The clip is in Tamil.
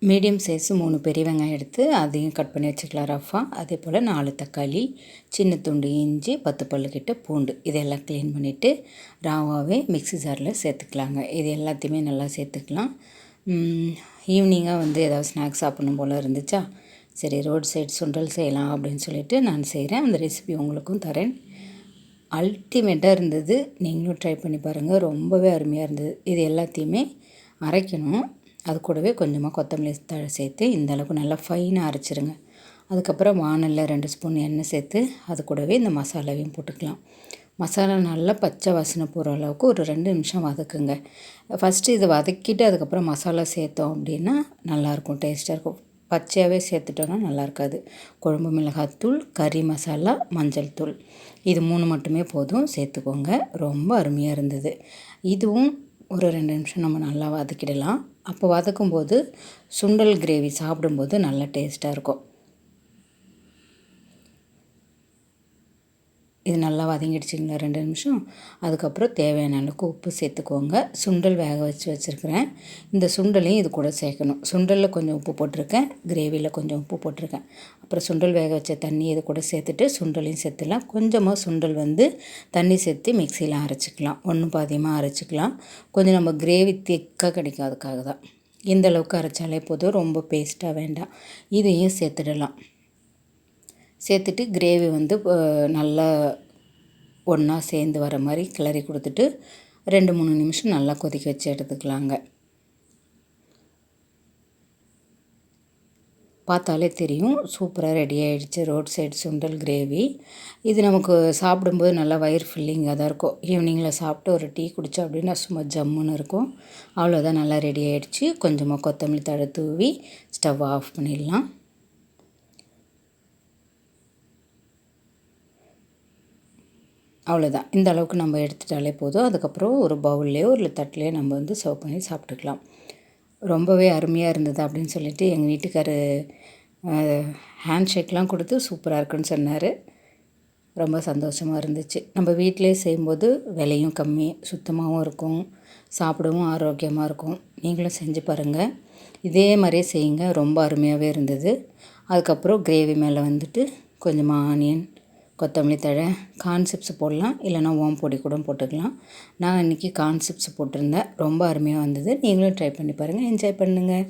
மீடியம் சைஸு 3 பெரிய வெங்காயம் எடுத்து அதையும் கட் பண்ணி வச்சுக்கலாம் ரஃபாக. அதே போல் 4 தக்காளி, சின்ன துண்டு இஞ்சி, 10 பல்லு கிட்ட பூண்டு இதெல்லாம் க்ளீன் பண்ணிவிட்டு ராவாகவே மிக்ஸி ஜாரில் சேர்த்துக்கலாங்க. இது எல்லாத்தையுமே நல்லா சேர்த்துக்கலாம். ஈவினிங்காக ஏதாவது ஸ்நாக்ஸ் சாப்பிடணும் போல் இருந்துச்சா, சரி ரோட் சைடு சுண்டல் செய்யலாம் அப்படின்னு சொல்லிட்டு நான் செய்கிறேன். அந்த ரெசிபி உங்களுக்கும் தரேன். அல்டிமேட்டாக இருந்தது. நீங்களும் ட்ரை பண்ணி பாருங்கள். ரொம்பவே அருமையாக இருந்தது. இது எல்லாத்தையுமே அரைக்கணும். அது கூடவே கொஞ்சமாக கொத்தமல்லி தழை சேர்த்து இந்தளவுக்கு நல்லா ஃபைனாக அரைச்சிருங்க. அதுக்கப்புறம் வானலில் 2 ஸ்பூன் எண்ணெய் சேர்த்து அது கூடவே இந்த மசாலாவையும் போட்டுக்கலாம். மசாலா நல்லா பச்சை வாசனை போகிற அளவுக்கு ஒரு 2 நிமிஷம் வதக்குங்க. ஃபஸ்ட்டு இதை வதக்கிட்டு அதுக்கப்புறம் மசாலா சேர்த்தோம் அப்படின்னா நல்லாயிருக்கும், டேஸ்ட்டாக இருக்கும். பச்சையாகவே சேர்த்துட்டோன்னா நல்லா இருக்காது. குழம்பு மிளகாத்தூள், கறி மசாலா, மஞ்சள் தூள் இது 3 மட்டுமே போதும், சேர்த்துக்கோங்க. ரொம்ப அருமையாக இருந்தது. இதுவும் ஒரு 2 நிமிஷம் நம்ம நல்லா வதக்கிடலாம். அப்போ வதக்கும்போது சுண்டல் கிரேவி சாப்பிடும்போது நல்லா டேஸ்ட்டாக இருக்கும். இது நல்லா வதங்கிடுச்சிங்களா 2 நிமிஷம். அதுக்கப்புறம் தேவையான அளவுக்கு உப்பு சேர்த்துக்கோங்க. சுண்டல் வேக வச்சுருக்கிறேன். இந்த சுண்டலையும் இது கூட சேர்க்கணும். சுண்டலில் கொஞ்சம் உப்பு போட்டிருக்கேன், கிரேவியில் கொஞ்சம் உப்பு போட்டிருக்கேன். அப்புறம் சுண்டல் வேக வச்ச தண்ணி இது கூட சேர்த்துட்டு சுண்டலையும் சேர்த்துலாம். கொஞ்சமாக சுண்டல் தண்ணி சேர்த்து மிக்சியில் அரைச்சிக்கலாம். ஒன்றும் பாதியமாக அரைச்சிக்கலாம். கொஞ்சம் நம்ம கிரேவி திக்காக கிடைக்கும், அதுக்காக தான். இந்த அளவுக்கு அரைச்சாலே போதும், ரொம்ப பேஸ்ட்டாக வேண்டாம். இதையும் சேர்த்துடலாம். சேர்த்துட்டு கிரேவி நல்லா ஒன்றா சேர்ந்து வர மாதிரி கிளறி கொடுத்துட்டு 2-3 நிமிஷம் நல்லா கொதிக்க வச்சு எடுத்துக்கலாங்க. பார்த்தாலே தெரியும் சூப்பராக ரெடி ஆகிடுச்சு ரோட் சைடு சுண்டல் கிரேவி. இது நமக்கு சாப்பிடும்போது நல்லா வயிறு ஃபில்லிங்காக தான் இருக்கும். ஈவினிங்கில் சாப்பிட்டு ஒரு டீ குடித்தோம் அப்படின்னா சும்மா ஜம்முன்னு இருக்கும். அவ்வளோதான், நல்லா ரெடி ஆகிடுச்சு. கொஞ்சமாக கொத்தமல்லி தழை தூவி ஸ்டவ் ஆஃப் பண்ணிடலாம். அவ்வளோதான், இந்த அளவுக்கு நம்ம எடுத்துட்டாலே போதும். அதுக்கப்புறம் ஒரு பவுல்லையோ இல்லை தட்டிலையோ நம்ம சர்வ் பண்ணி சாப்பிட்டுக்கலாம். ரொம்பவே அருமையாக இருந்தது அப்படின்னு சொல்லிட்டு எங்கள் வீட்டுக்கார் ஹேண்ட் ஷேக்லாம் கொடுத்து சூப்பராக இருக்குன்னு சொன்னார். ரொம்ப சந்தோஷமாக இருந்துச்சு. நம்ம வீட்டிலே செய்யும்போது விலையும் கம்மி, சுத்தமாகவும் இருக்கும், சாப்பிடவும் ஆரோக்கியமாக இருக்கும். நீங்களும் செஞ்சு பாருங்கள். இதே மாதிரியே செய்யுங்க, ரொம்ப அருமையாகவே இருந்தது. அதுக்கப்புறம் கிரேவி மேலே கொஞ்சமாக ஆனியன், கொத்தமல்லி தழை, கார்ன் சிப்ஸ் போடலாம், இல்லைனா ஓம் பொடி கூட போட்டுக்கலாம். நான் இன்றைக்கி கார்ன் சிப்ஸ் போட்டிருந்தேன். ரொம்ப அருமையாக வந்தது. நீங்களும் ட்ரை பண்ணி பாருங்கள், என்ஜாய் பண்ணுங்கள்.